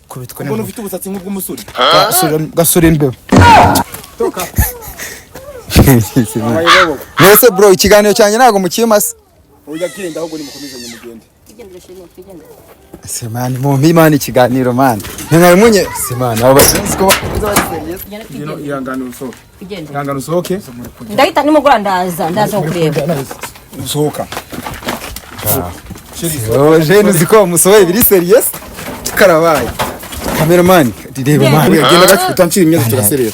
kubitwa n'umuntu ufite ubusatsi nk'ubw'umusuri gasore imbeho toka mwese bro ikiganiro cyanjye ntago mukimase ujya genda ahubwo ni mukomezanye mugende semani mu mpimana ikiganiro man ntaye munye semani abo basenzi ko bakomeza bari ihangano usohoke ndahita nimugura ndaza kureba usohoka jene ziko musohoye biri serious karabaye cameraman direba man genda gacu utancira imyaka turaserera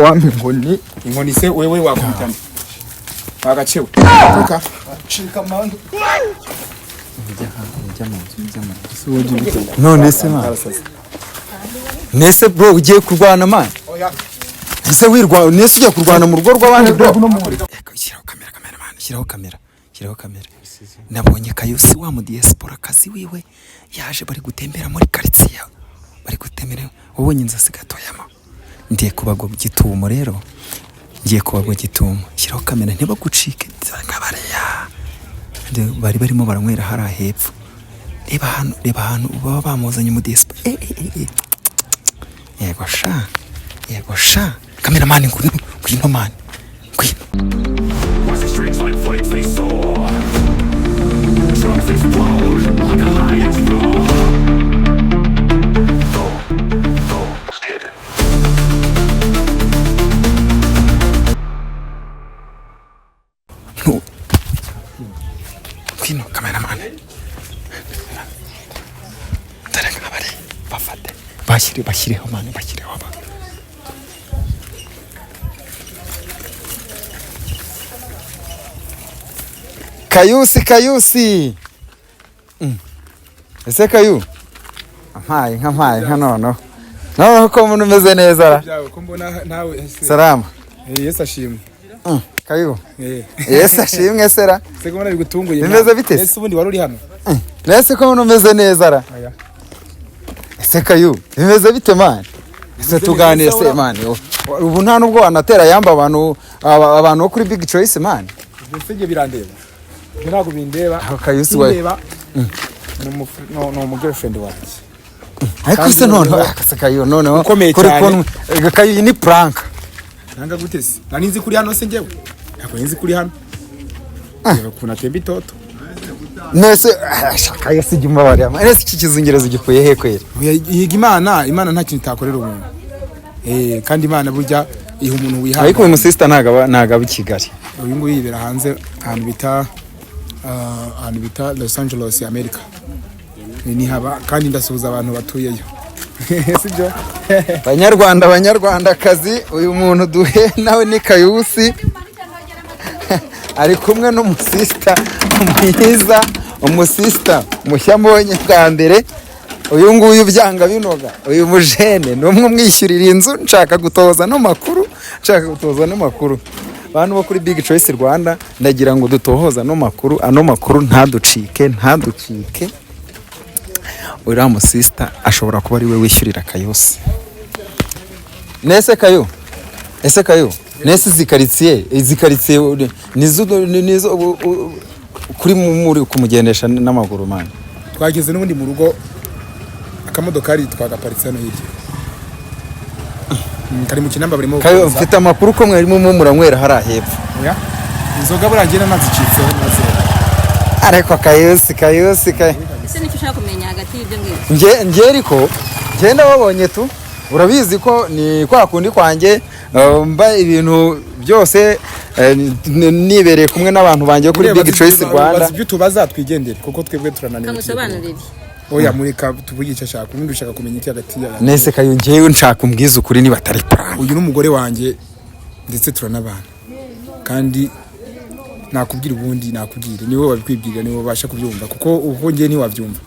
wampe ngoni inkoni se wewe wakubitana wagacewe toka chika mando none se man nese bro ugiye kurwana man ese wirwa nese ugiye kurwana mu rugo rw'abandi bro shyiraho cameraman shyiraho kamera nabonye Kayusi wa mu diaspora kazi wiwe yaje bari gutembera muri quartier bari gutembera wowe nyinza sigatoyama ndiye kubagwa gitumo rero ngiye kubagwa gitumo shyiraho kamera ntibagucike nk'abareya bari barimo baranywera hari ahepfo reba hano baba bamuzanye mu diaspora yego sha cameraman ngwino man ngwino Drugs explode like a high explode. Kino cameraman. Taranga bari bafate. Bashyireho man bashyireho ba. Kayusi ese Kayu ampaye nka nono ko umuntu umeze neza ko mbona nawe salama Yesu ashimwe Kayu Yesu ashimwe sera se ko ari gutunguye bimeze bite ese ubundi wari uri hano nese ko umuntu umeze neza ra ese Kayu bimeze bite man ese tuganire se man ubu nta nubwo wanatera yamba abantu bo kuri Big Choice man ese birandeba ntago bindeba Kayusi wawe no girlfriend wanjye ariko se none akasakayo none kuri Kayu ni prank nanga gutese nani nzi kuri hano se ngewe ntabwo nzi kuri hano kuna tembi toto nese shaka yose jumba bari ama nese kikizungereza gikuye he kwera yiga imana nta kintu itakorera umuntu kandi imana burya iha umuntu wihaye ariko uyu sister ntaga Kigali uyu nguyu yibera hanze ahantu bita Los Angeles America ni haba kandi ndasuhuza abantu batuyeyo sibyo banyarwanda kazi uyu muntu duhe nawe ni Kayusi ari kumwe n'umusista mwiza umusista mushya mbonye bwa mbere uyu nguyu byanga binoga uyu mujene numwe umwishyurira inzu nshaka gutoza no makuru bantu bo kuri Big Choice Rwanda ndagira ngo dutohoza ano makuru ntaducike uriya musista ashobora kuba ari we wishyurira Kayusi nese Kayu nese zikaritsiye nizo kuri muri kumugendesha n'amaguru man twageze n'ubundi mu rugo akamodokari twagaparitse hano hirya kari mu kinamba barimo Kayu mfite amakuru ko mwarimo muranywera hari ahepfo inzoga burangena nazicitseho maze ariko Kayusi ese nicyo ushaka kumenya hagati y'ibyo ngibyo nge ariko genda wabonye tu urabizi ko ni kwa kundi kwanjye mba ibintu byose nibereye kumwe n'abantu banjye kuri Big Choice Rwanda ibyo tubaza twigendere kuko twebwe turananiwe kamusobanurire oya mureka tuvugisha shaka ubundi ushaka kumenya iki hagati ya nese Kayu ngewe nshaka umbwiza ukuri niba atari prank uyu n'umugore wanjye ndetse turanabana kandi nakubwira ubundi nakubwira niwe wabikwibwira niwe babasha kubyumva kuko uko ngiye ni wabyumva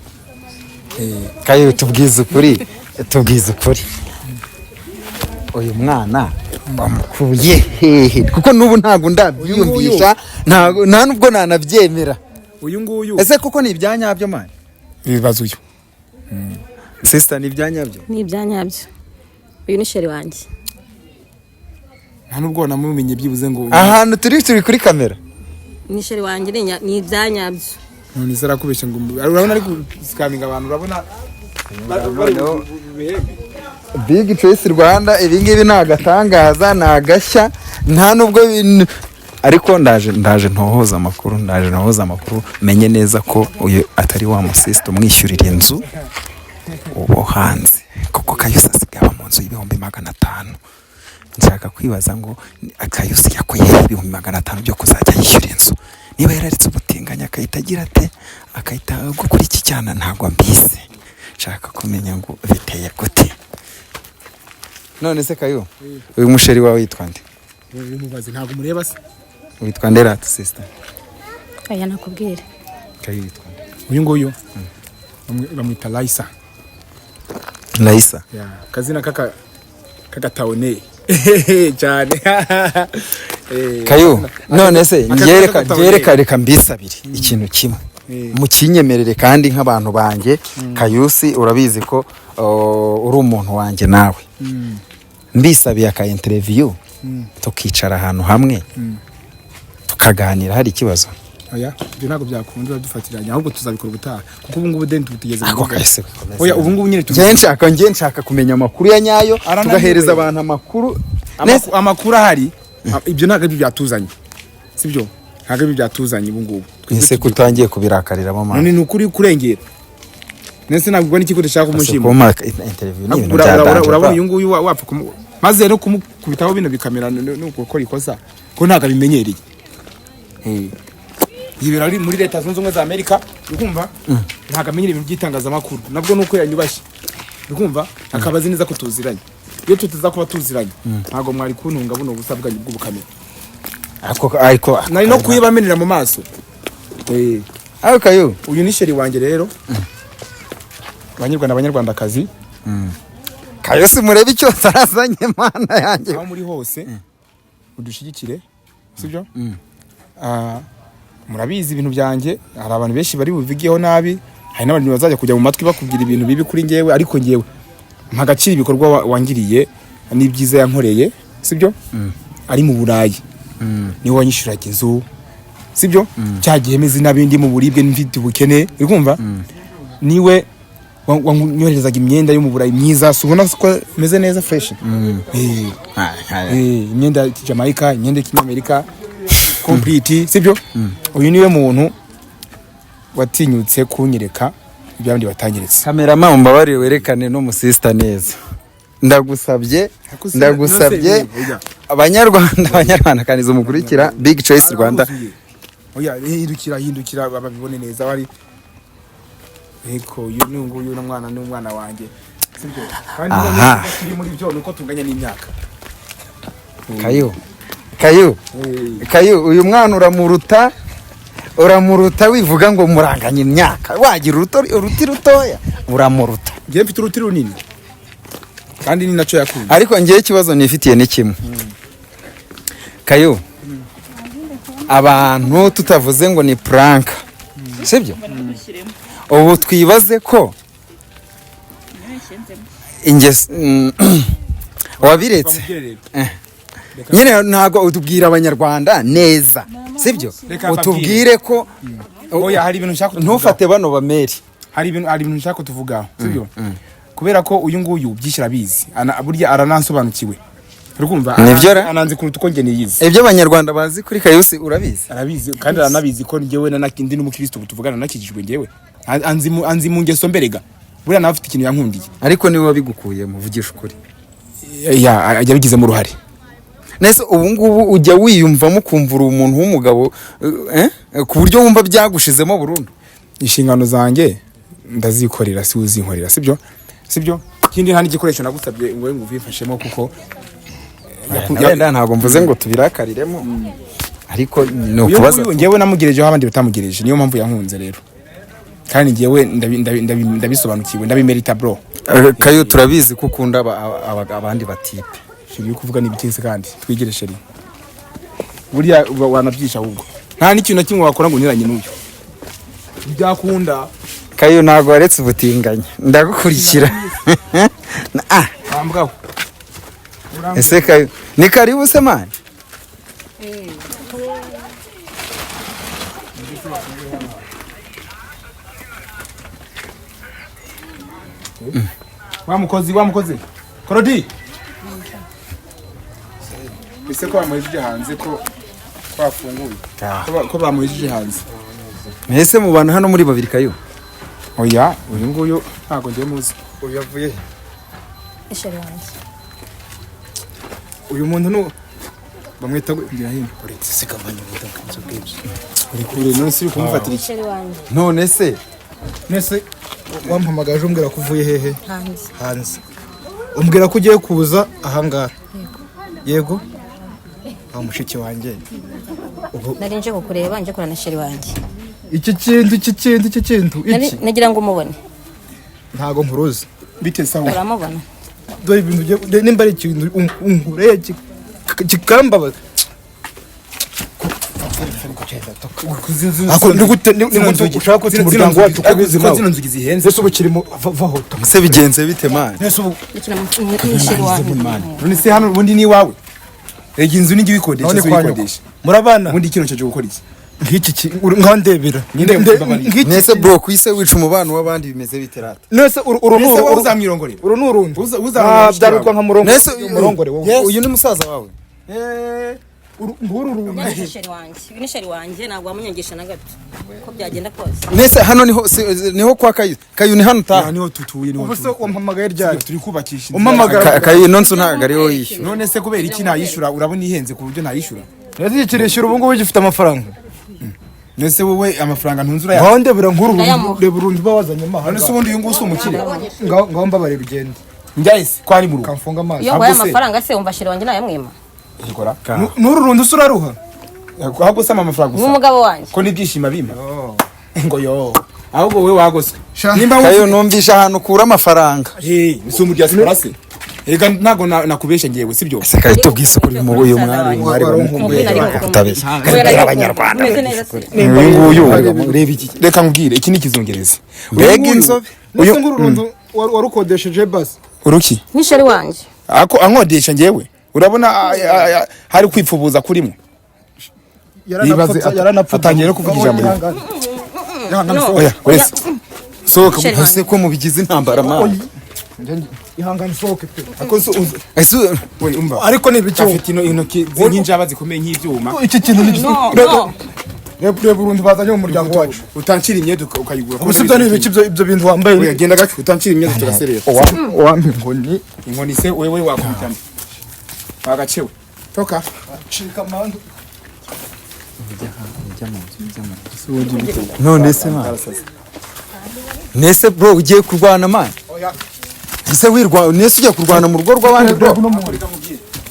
Kayu tubwiza ukuri uyu mwana bamukuye hehe kuko nubu ntago ndabyiyumvisha nta nubwo nanabyemera uyu nguyu ese kuko ni ibyanyabyo man ibibazo uyu sister ni ibyanyabyo uyu ni sheri wanjye nta nubwo namumenye byibuze ngo ahantu turi kuri kamera ni sheri wanjye ni ibyanyabyo none zarakubeshye ngo urabona ari guskaminga abantu urabona Big Choice Rwanda ibi ngibi ni agatangaza ni agashya nta nubwo ariko ndaje ntohoza amakuru menye neza ko uyu atari wa musista umwishyurira inzu ubo hanze kuko Kayusi asigaba mu nzu y'ibihumbi 500. Nshaka kwibaza ngo Kayusi yakuye ibihumbi 500 byo kuzajya yishyura inzu, niba yararitse ubutinganya akahita agira ate akahita gukora iki cyana ntago mbizi. Nshaka kumenya ngo biteye gute. None se Kayo uyu musheri wawe yitwa nde? Uyu mubazi ntago mureba se. Witwa nde rat sister? Aya nakubwira. Kayo yitwa nde? Uyu nguyu bamwita Laisa. Laisa. Ya, kazina kaka taone. Cyane. Kayo none se reka mbisabire ikintu kimwe. Mukinyemerere kandi nk'abantu banjye Kayusi urabizi ko uri umuntu wanjye nawe. Mbisabiye aka interview tukicara ahantu hamwe tukaganira hari ikibazo. Oya byo ntago byakunda dufatiranya ahubwo tuzabikora ubutaha kuko ubu ngubu denti tutigeze ngo kahise. Oya ubu ngubu nyine nshaka kumenya amakuru ya nyayo tugahereza abantu amakuru ahari. Ibyo ntago byatuzanye sibyo ntago byatuzanye ubu ngubu. Ese kutangiye kubirakariramo mama. None nukuri kurengera. Nese nabwo n'ikiko ndashaka kumushima. Interview ni ibintu byadanje. Urabona uyu nguyu wapfa maze no kumukubitaho bino bikamera nuko gukora ikosa ko ntago bimenyereye. Yibera ari muri leta zunze ubumwe za Amerika ukumva ntago amenyera ibintu by'itangazamakuru nabwo nuko yanyubashye ukumva akabazi neza ko tuziranye. Iyo tutaza kuba tuziranye ntago mwari kuntunga buno busabwanye bw'ubukamera. Ariko nari no kuyibamenera mu maso. Aho Kayo uyu ni sheri wanjye rero. Abanyarwandakazi. Kayo si murebe icyo tarazanye mana yanjye. Aho muri hose udushigikire sibyo? Murabizi ibintu byanjye hari abantu benshi bari buvigiyeho nabi, hari n'abandi bazajya kujya mu matwi bakubwira ibintu bibi kuri ngewe, ariko ngewe mpagacira ibikorwa wangiriye n'ibyiza yankoreye sibyo? Ari mu Burayi niwe wanyishuraga inzu sibyo? Cyagiye meze nabindi mu buribwe n'imfite ubukene urikumva? Niwe wanyoherezaga imyenda yo mu Burayi myiza subona ko meze neza fresh. Imyenda ya Jamaica, imyenda ya Amerika complete sibyo? Uyu niwe muntu watinyutse kunyereka ibyandi batanyeretse. Cameraman umbabarire werekane no musista neza. Ndagusabye abanyarwanda kandi zo mukurikira Big Choice Rwanda. Oya hindukira babibone neza bari. Eko uyu n'umwana wanjye sibyo? Kandi turi muri byo nuko tunganya n'imyaka. Kayo uyu mwana uramuruta wivuga ngo muranganye imyaka wagira uruti rutoya uramuruta. Ngiye mfite uruti runini kandi ni naco yakunze. Ariko ngiye ikibazo nifitiye ni kimwe Kayo, abantu tutavuze ngo ni prank sibyo? Ubu twibaze ko wabiretse nyine ntago utubwira abanyarwanda neza sibyo? Utubwire ko oya hari ibintu nshaka ntufate bano bameri. Hari ibintu nshaka tuvugaho sibyo? Kubera ko uyu nguyu byishyira bizi burya aranansobanukiwe urukumva? Ananze kuruta uko ngene yize. Ibyo abanyarwanda bazi kuri Kayusi urabizi? Arabizi kandi aranabizi ko ngewe ndi n'umukristo tuvugana nakijijwe ngewe. Anzi mu ngeso mberega burya nawe afite ikintu yankundiye. Ariko niwe wabigukuye muvugisha ukuri. Ajya bigize mu ruhare. Nese ubu ngubu ujya wiyumvamo kumvura umuntu w'umugabo ku buryo wumva byagushizemo burundu. Inshingano zanjye ndazikorera si uzinkorera sibyo? Kindi nta n'igikoresho nagusabye ngo uvifashemo kuko ntago mvuze ngo tubirakariremo. Ariko no kubaza ngewe namugerejeho abandi batamugereje niyo mpamvu yankunze rero. Kandi ngewe ndabisobanukiwe ndabimerita bro. Kayo turabizi ko ukunda abandi batipe. Shiri kuvuga ni bikinse kandi twigire sheri. Buriya wanabyisha ahubwo. Nta n'ikintu kimwe wakora ngo niranye n'uyu. Byakunda. Kayo ntago waretse ubutinganya. Ndagukurikira. Ambwaho. Ese Kayo ni karibu se man? wa mukozi Korodi ese ko bamuhejije hanze ko bafunguye ko bamuhejije hanze mwese mubana hano muri babiri kayo oya uyu nguyu ntago ngiye muzi uyu yavuye isheri wanjye uyu muntu no bamwita ngira hino uretse sigamanya ubudakanzo bw'ibyo uri kure nonse uri kumufatira iki isheri wanjye none se nese wampamagaje umbwira ko uvuye hehe hanze hanze umbwira ko ugiye kuza ahangaha yego mushiki wanjye nari nje kukureba nje kurana isheri wanjye iki kintu nagira ngo umubone ntago nkuruzi bite sawa uramubona dore ibintu nimba ari ikintu unkureye kikambabaza ako ndigute ushaka ko umuryango wacu kubizima zino nzugi zihenze ese ubu kirimo vaho se bigenze bite man ese ubu isheri wanjye none se hano ubundi ni wawe rege inzu nigi wikodesha se wikodesha murabana ubundi kino cyo gukoresha nk'iki nkandebera nese bro kwise wica umubano w'abandi bimeze bite rata nese nese uzamwirongorera uru nurundi uzamwirongorera byarutwa nka murongo nese murongore wowe uyu ni musaza wawe ni isheri wanjye uyu ni isheri wanjye ntabwo wamunyangisha na gato ko byagenda kose nese hano niho kwa kayu ni hano aha niho tutuye niho ubuse wampamagaye ryari turi kubakisha umpamagara kayu nonse ntago ariho yishyura none se kubera iki nayishura urabona ihenze ku buryo nayishura nese ikirishyura ubu ngubu gifite amafaranga nese wowe amafaranga ntunzura ya gahunda bira nkuru reba urundi bawazanye amahanga none se ubundi uyu nguyu si umukire ngaho mbabare bigende njyahise ko ari mu rugo kamfunga amazi iyo nguhaye amafaranga se wumva isheri wanjye nayamwima ikora n'uru rundi usuraruha ahubwo sama amafaranga gusa n'umugabo wanjye ko n'ibyishimo bimpa ngo yo ahubwo wowe wagoswe nimba kayu numvisha ahantu ukura amafaranga si umuryango se ega ntago nakubesha ngewe sibyo ese kayu tubwise ko mu uyu mwari kutabeshya abanyarwanda uyu nguyu reba iki reka nkubwire iki ni ikizungereza mbega inzobe nese nguru rundi warukodesheje basi uruki ni isheri wanjye ako ankodesha ngewe urabona hari kwipfubuza kurimo atangiye no kuvuga ijambo oya wese sohoka ese ko mubigize intambara man ihangane sohoke pe ako so ese we umva ariko ni ibicyo afite intoki z'injaba zikomeye nk'ibyuma iki kintu ni reba urundi bazanye mu muryango wacu utancira imyenda ukayigura ubuse ibyo ni ibiki ibyo bintu wambaye oya genda gake utancira imyenda turaserera wampa inkoni inkoni se wewe wakubitana wagacewe toka cika mando none se man nese bro ugiye kurwana man ese nese ugiye kurwana mu rugo rw'abandi bro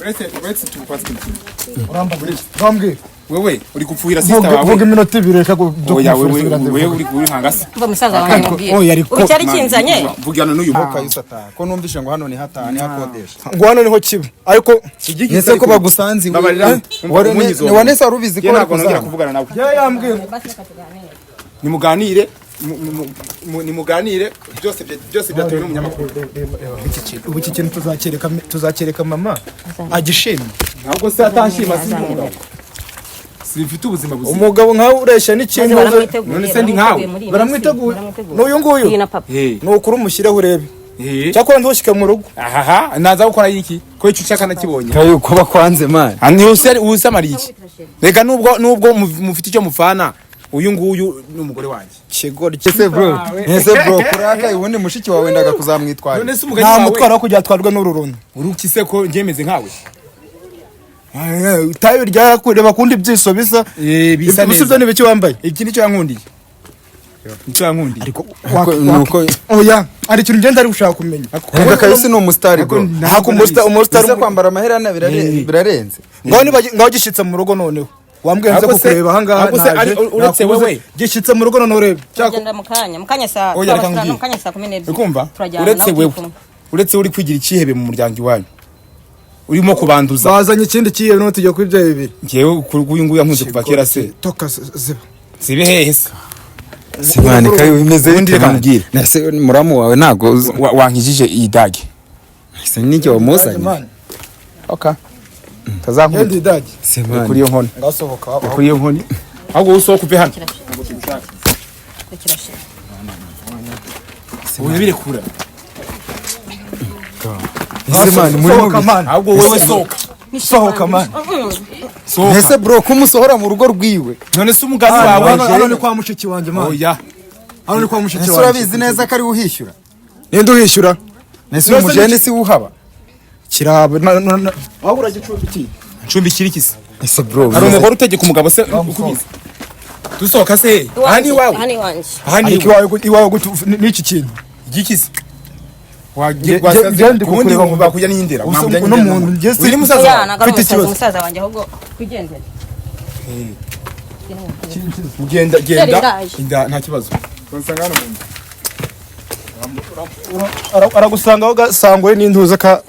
uretse tukwatse urambwira wewe uri gupfuhira sister wawe vuga iminota ibiri reka oya wewe uri hangase mva musaza wanjye mubwire oya ariko ubu cyari kinzanye vugana n'uyu kayu sata ko numvishe ngo hano ni hatani hakodesha ngo hano niho kiba ariko nese ko bagusanze wa nese warubizi ko ntabwo nongera kuvugana nawe yambwiye nimuganire byose byatewe n'umunyamakuru ubu iki kintu tuzakereka mama agishimye ntabwo se atanshima sifite ubuzima buzima umugabo nkawe ureshya n'ikintu none se ndi nkawe baramwiteguye n'uyu nguyu ni ukuri umushyireho urebe cyakora ntushyike mu rugo ahaha naza gukora iki ko icyo ushaka nakibonye kayu ko bakwanze man usamariye iki reka nubwo mufite icyo mufana uyu nguyu ni umugore wanjye kigori ese bro kuraka ubundi mushiki wawe ndaga kuzamwitwara none se umugani nta wawe mutwaro wo kujya atwarwa n'uru rundi uruki se ko ngemeze nkawe tayo ryakureba kundi byiso bisa bisa neza ibyo ni biki wambaye iki nicyo yankundiye nicyo yankundiye ariko nuko oya ari ikintu ngenda ari gushaka kumenya reka kayu si umustar bro hako umustar ese kwambara amaherena birarenze ngaho gishitse mu rugo noneho wambwiye nze kukureba ahangaha uretse wewe gishitse mu rugo none urebe cyagenda mukanya saa oya reka nkubwire mukanya saa 12 ukumva uretse wewe uretse uri kwigira ikihebe mu muryango iwanyu urimo kubanduza bazanye ikindi kiye no tujya kuri bya bibiri ngewe uyu nguyu yankunze kuva kera se toka ziba sibe hehe se simani kayu bimeze ubundi reka nkubwire nese muramu wawe ntago wankijije iyi dage ese nijye wamuzanye okay tazankunda yendi dage simani kuri iyo nkoni ngasohoka kuri iyo nkoni ahubwo usohoka uve hano kirashira ubu birekura ese mani muri sohoka mubi man ahubwo wowe sohoka sohoka man sohoka ese bro kumusohora mu rugo rwiwe none se umugazi wawe hano ni kwa mushiki wanjye man oya hano ni kwa mushiki ese wanjye urabizi neza ko ari uhishyura ninde uhishyura ese uyu mujene si uhaba kirabo aho uragicumbiki ncumbikira iki se ese bro hari umugore utegeka umugabo se ukubizi dusohoka se aha ni iwawe aha ni iwanjye aha ni ariko iwawe n'iki kintu igiki se Genda ubundi kukureba bakujya n'indera uno muntu ngese uri musaza oya wawe? nagara Mfite ikibazo. umusaza wanjye ahubwo kwigendera ugenda genda ndaje. inda nta kibazo unsanga hano mu nda aragusanga aho gasangwe n'intuza ka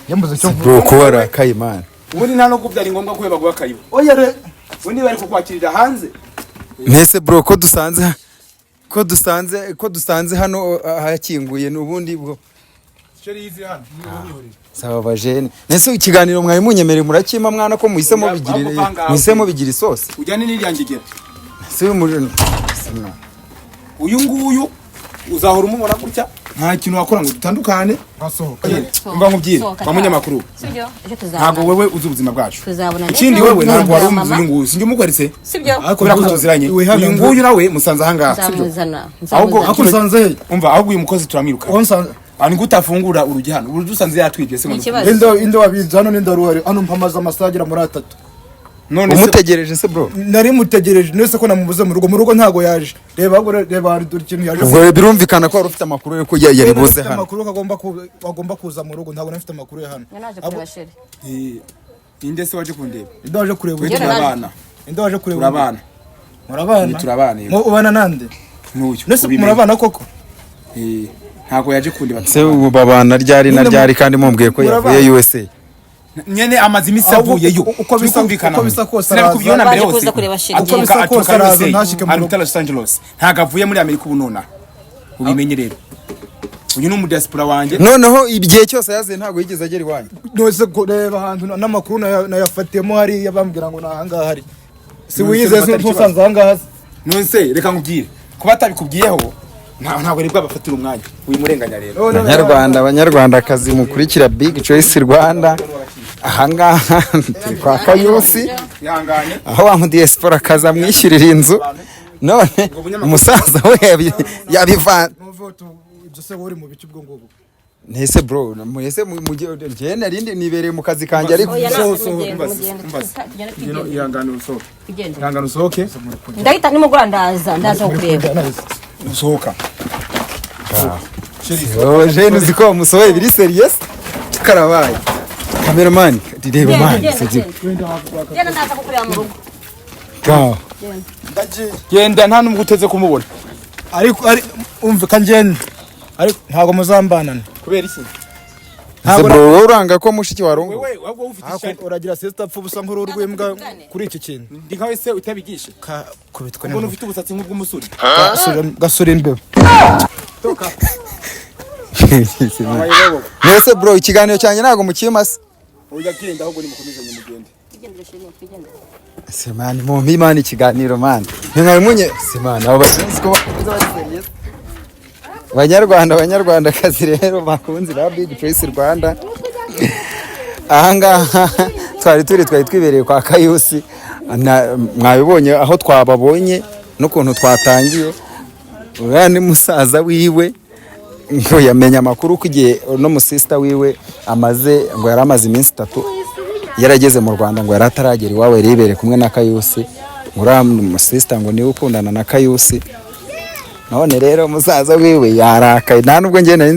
yambuze cyo bro ko warakaye man ubundi nta nubwo byari ngombwa ko baguha akayibo oya re ubundi bari kukwakirira hanze nese bro ko dusanze hano hakinguye n'ubundi bwo sheri yizi hano saba bajene nese ikiganiro mwari munyemereye murakima mwana ko muhisemo bigira isosi ujyane n'iryanjegera se uyu mujene uyu nguyu uzahora umubona gutya nta kintu wakora ngo dutandukane mba nkubwire kwa munyamakuru sibyo ejo ntabwo tuzabona wewe uzi ubuzima bwacu tuzabona ikindi wewe ntabwo wari umuzi uyu nguyu sinjye umukweretse sibyo kubera ko tuziranye uyu nguyu nawe musanze ahangaha sibyo nzamuzana ahubwo akusanze he umva ahubwo uyu mukozi turamwiruka onsanze ni gute afungura urugi hano urugi dusanze yatwibye se ni ngo ikibazo inde wabizi hano ninde ruhari hano mpamaze amasagira muri 3 none se umutegereje se bro nari mutegereje nese ko namubuze mu rugo ntago yaje reba hari dore ikintu yaje ubwo birumvikana ko wari ufite amakuru yo ko yari buze hano amakuru ko agomba kuza mu rugo ntago nafite amakuru ya hano naje kureba sheri inde se waje kundeba inde waje kureba we turabana inde waje kureba turabana murabana turabana mu ubana nande n'uyu nese murabana koko ntago yaje kundeba se ubu babana ryari na ryari kandi mumbwiye ko yavuye USA nyene amazi imisi avuyeyo uko bisa kose sinabikubwiyeho na mbere Baje hose kuza kureba sheri Uko bisa kose araza ntashike mu rugo. Los Angeles ntago avuye muri Amerika ubu nona ubimenye rero uyu ni umudiaspora wanjye noneho igihe cyose yaze ntabwo yigeze agera iwanyu nose kureba ahantu n'amakuru nayafatiyemo hariya bambwira ngo nahangaha hari si wiyizeze ntusanze ahangaha nonse reka nkubwire kuba atabikubwiyeho ntabwo ari bwabafatira umwanya uyimurenganya rero abanyarwandakazi mukurikira Big Choice Rwanda ahangaha turi kwa Kayusi aho wa mudiaspora kaza mwishyurira inzu none umusaza we yabivana ibyo se uri mu bice ubwo ngubwo nese bro nese mugihe narindi nibereye mu kazi kanjye ariko ihangane usohoke ndahita nimugura ndaza kureba usohoka jene uzi ko musohoye biri serious karabaye cameraman reba man genda ndaza kukureba mu rugo genda nta n'umwe uteze kumubona ariko umve kangene ariko ntago muzambanana kubera iki ese bro wowe uranga ko mushiki warongo wewe wabwo ufite ishyari uragira sister apfa busa nkuru rw'imbwa kuri iki kintu ndi nkawe se utabigisha kubitwa ubwo ufite ubusatsi nk'ubw'umusuri gasura imbeho nese bro ikiganiro cyanjye ntago mukimase ujya genda ahubwo nimukomezanye mugende se man mu mpimana ikiganiro man ntimwari munye se man abo basinzi ko bakunze serious Banyarwandakazi rero bakunze ba Big Choice Rwanda ahangaha twari twibereye kwa Kayusi mwabibonye aho twababonye n'ukuntu twatangiye uriya ni musaza wiwe ngo yamenye amakuru ko igihe no musista wiwe ngo yari amaze iminsi 3 yarageze mu Rwanda ngo yari ataragera iwawe ribere kumwe na Kayusi uriya musista ngo niwe ukundana na Kayusi none rero musaza wiwe yarakaye nta nubwo ngiye nari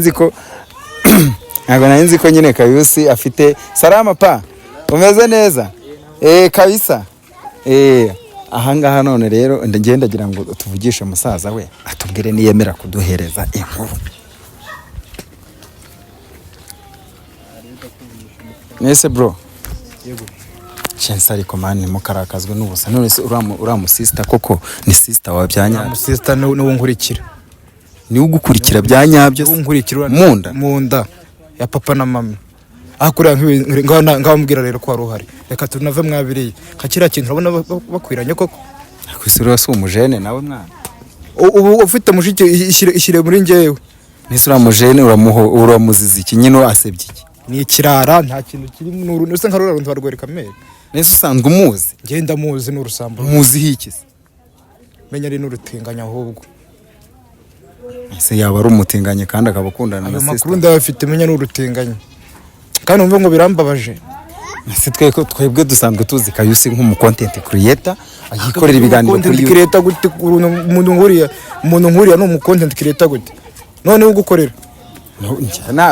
nzi ko nyine Kayusi afite salama pa umeze neza kabisa ahangaha none rero ndagira ngo tuvugishe musaza we atubwire niyemera kuduhereza inkuru nese bro yego Chensa ariko mani mukarakazwe n'ubusa none se uramu sister koko ni sister wa byanya mu sister no nkurikira ni ugukurikira byanyabyo nkurikira munda ya papa na mama akura ngambwira rero ko ari uhari reka tunave mwabiriye kakira kintu urabona bakwiranye koko kwisura wasi umujene nawe mwana ubu ufite mushiki ishyire muri ngewe nese uramujene uramuziza iki nyine asebye iki ni ikirara nta kintu kirimo n'uru usa nka rura rundi barwereka mere nese usanzwe umuzi ngenda muzi n'urusambo umuziho iki se menya ari n'urutinganya ahubwo ese yaba ari umutinganye kandi akaba akundana na ayo sister makuru ndayafite menya n'urutinganya kandi umva ngo birambabaje ese twebwe dusanzwe tuzi Kayusi nk'umu content creator ayikorera ibiganiro kuri content creator gute umuntu nkuriya ni umu content creator gute none ugukorera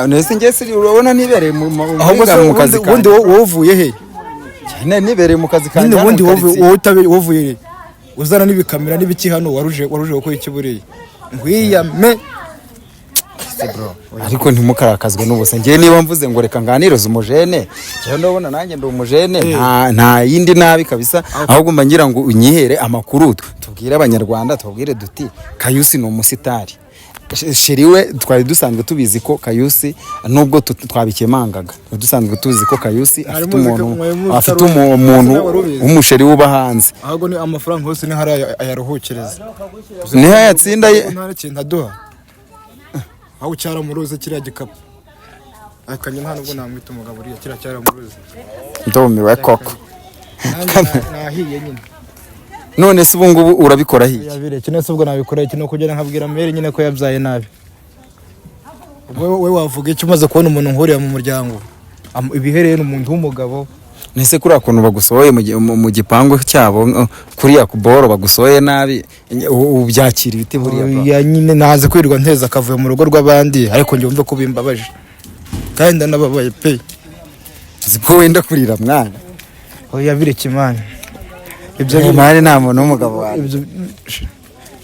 nese ngese urabona nibereye mu kazi kanjye ubundi wowe uvuye he nibereye mu kazi kanjye ubundi wovuye he uzana n'ibikamera n'ibiki hano waruje gukora iki buriya ngwiyame ariko ntimukarakazwe n'ubusa ngiye niba mvuze ngo reka nganirize umujene cyane ndabona nanjye ndi umujene nta yindi nabi kabisa ahubwo mba ngira ngo unyihere amakuru tubwire abanyarwanda tubwire duti Kayusi ni umusitari sheriwe twari dusanzwe tubizi ko Kayusi nubwo twabikemangaga dusanzwe tuzi ko Kayusi afite umuntu w'umusheri uba hanze ahubwo ni amafaranga hose ni hari ayaruhukiriza niho yatsinda nta kintu aduha aho cyara muruze kiriya gikapu akanye nta nubwo namwita umugabo uriya kiriya cyara muruze ndumiwe koko nahiye nyine none se ubu ngubu urabikora hiye yabire kino se ubwo nabikora kino kugera nkabwira mere nyine ko yabyaye nabi we wavuga icyo umaze kubona umuntu nkuriya mu muryango ibihereye n'umuntu w'umugabo nese kuri akuntu bagusohoye mu gipangu cyabo kuriya kuboro bagusohoye nabi ubyakira ibiti buriya nyine naze kwirirwa nteza akavuye mu rugo rw'abandi ariko njye wumve ko bimbabaje kandi ndanababaye pe siko wenda kurira mwana oya bire kimana ibyo mari nta muntu w'umugabo wawe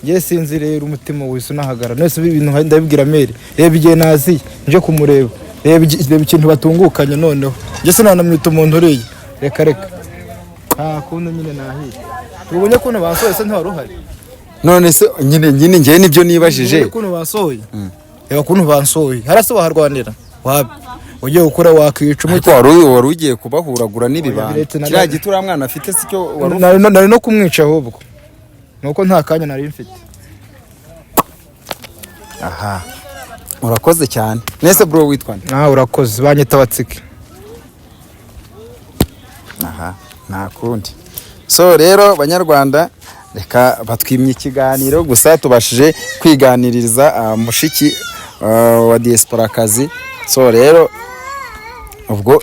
ngiye sinzi rero umutima wese unahagara nese ibintu ndabibwira mere reba igihe nazi nje kumureba reba ikintu batungukanye noneho ngiye sinanamwita umuntu uriye reka nta kuntu nyine nahiye tubonye kuntu basohoye se ntiwari uhari none se nyine ngiye nibyo nibajije kuntu basohoye reba kuntu basohoye harase waharwanira wapi ugiye gukora wakica umuti wari ugiye kubahuragura n'ibibanda kiriya giti uriya mwana afite si cyo nari no kumwica ahubwo nuko nta kanya nari mfite aha urakoze cyane nese bro witwa nawe urakoze banyita batsike aha nta kundi so rero banyarwanda reka batwimye ikiganiro gusa tubashije kwiganiriza mushiki wa diaspora kazi so rero ubwo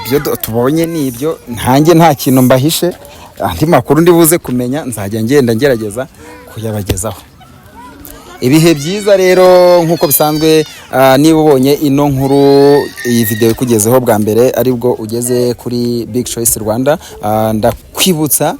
ibyo tubonye nibyo ntange nta kintu mbahishe andi makuru ndibuze kumenya nzajya ngenda ngerageza kuyabagezaho ibihe byiza rero nkuko bisanzwe niba ubonye ino nkuru iyi video ikugezeho bwa mbere aribwo ugeze kuri Big Choice Rwanda ndakwibutsa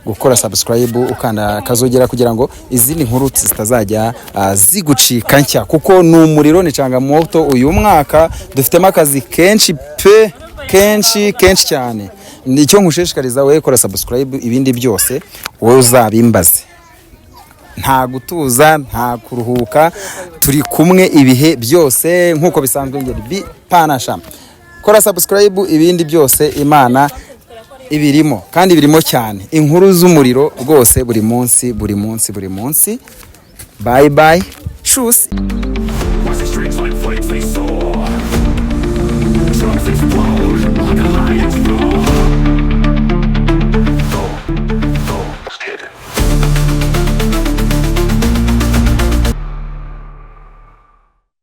gukora subscribe ukanda kazogera kugira ngo izindi nkuru zitazajya zigucika nshya kuko ni umuriro ni changamoto uyu mwaka dufitemo akazi kenshi pe kenshi cyane nicyo nkushishikariza we kora subscribe ibindi byose wowe uzabimbaze nta gutuza nta kuruhuka turi kumwe ibihe byose nkuko bisanzwe ngeri panasha kora subscribe ibindi byose Imana ibirimo kandi birimo cyane inkuru z'umuriro rwose buri munsi bye bye choose